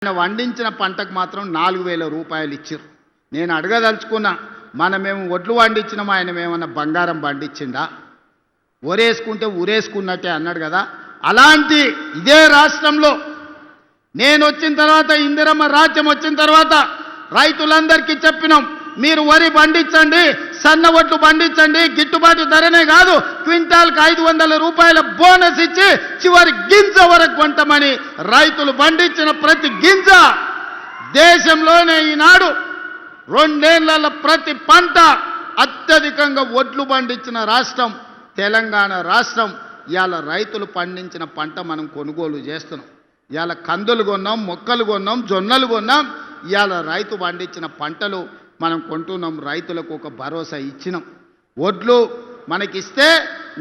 ఆయన వండించిన పంటకు మాత్రం 4,000 రూపాయలు ఇచ్చారు. నేను అడగదలుచుకున్నా, మనమేమో ఒడ్లు వండించినాం, ఆయన ఏమన్నా బంగారం పండించిండా? ఒరేసుకుంటే ఊరేసుకున్నట్టే అన్నాడు కదా. అలాంటి ఇదే రాష్ట్రంలో నేను వచ్చిన తర్వాత, ఇందిరమ్మ రాజ్యం వచ్చిన తర్వాత రైతులందరికీ చెప్పినాం, మీరు వరి పండించండి, సన్న ఒడ్లు పండించండి, గిట్టుబాటు ధరనే కాదు క్వింటాల్కి 500 రూపాయల బోనస్ ఇచ్చి చివరి గింజ వరకు కొంటమని రైతులు పండించిన ప్రతి గింజ దేశంలోనే ఈనాడు 2 ఏళ్ల ప్రతి పంట అత్యధికంగా ఒడ్లు పండించిన రాష్ట్రం తెలంగాణ రాష్ట్రం. ఇవాళ రైతులు పండించిన పంట మనం కొనుగోలు చేస్తున్నాం. ఇవాళ కందులు కొన్నాం, మొక్కలు కొన్నాం, జొన్నలు కొన్నాం. ఇవాళ రైతు పండించిన పంటలు మనం కొంటున్నాం. రైతులకు ఒక భరోసా ఇచ్చినాం. ఒడ్లు మనకిస్తే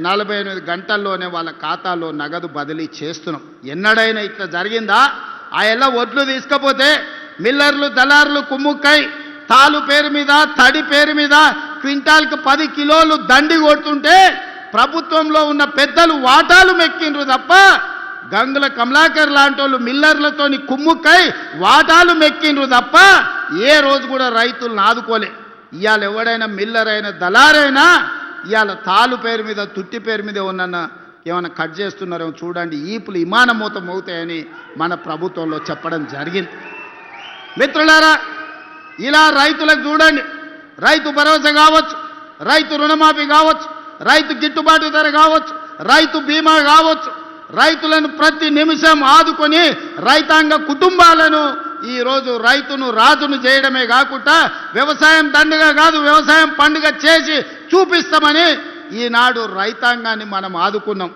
48 గంటల్లోనే వాళ్ళ ఖాతాలో నగదు బదిలీ చేస్తున్నాం. ఎన్నడైనా ఇట్లా జరిగిందా? ఆ ఎలా ఒడ్లు తీసుకపోతే మిల్లర్లు దళారులు కుమ్ముక్కై తాలు పేరు మీద, తడి పేరు మీద క్వింటాల్కి 10 కిలోలు దండి కొడుతుంటే ప్రభుత్వంలో ఉన్న పెద్దలు వాటాలు మెక్కిండ్రు తప్ప గంగుల కమలాకర్ లాంటి వాళ్ళు మిల్లర్లతోని కుమ్ముక్కై వాటాలు మెక్కిండ్రు తప్ప ఏ రోజు కూడా రైతులను ఆదుకోలే. ఇవాళ ఎవడైనా మిల్లర్ అయినా దళారైనా ఇవాళ తాలు పేరు మీద, తుట్టి పేరు మీద ఏమన్నా కట్ చేస్తున్నారేమో చూడండి, ఈపులు ఇమానమూతం అవుతాయని మన ప్రభుత్వంలో చెప్పడం జరిగింది. మిత్రులారా, ఇలా రైతులకు చూడండి, రైతు భరోసా కావచ్చు, రైతు రుణమాఫీ కావచ్చు, రైతు గిట్టుబాటు ధర కావచ్చు, రైతు బీమా కావచ్చు, రైతులను ప్రతి నిమిషం ఆదుకొని రైతాంగ కుటుంబాలను ఈరోజు రైతును రాజును చేయడమే కాకుండా వ్యవసాయం దండగా కాదు, వ్యవసాయం పండుగ చేసి చూపిస్తామని ఈనాడు రైతాంగాన్ని మనం ఆదుకున్నాం.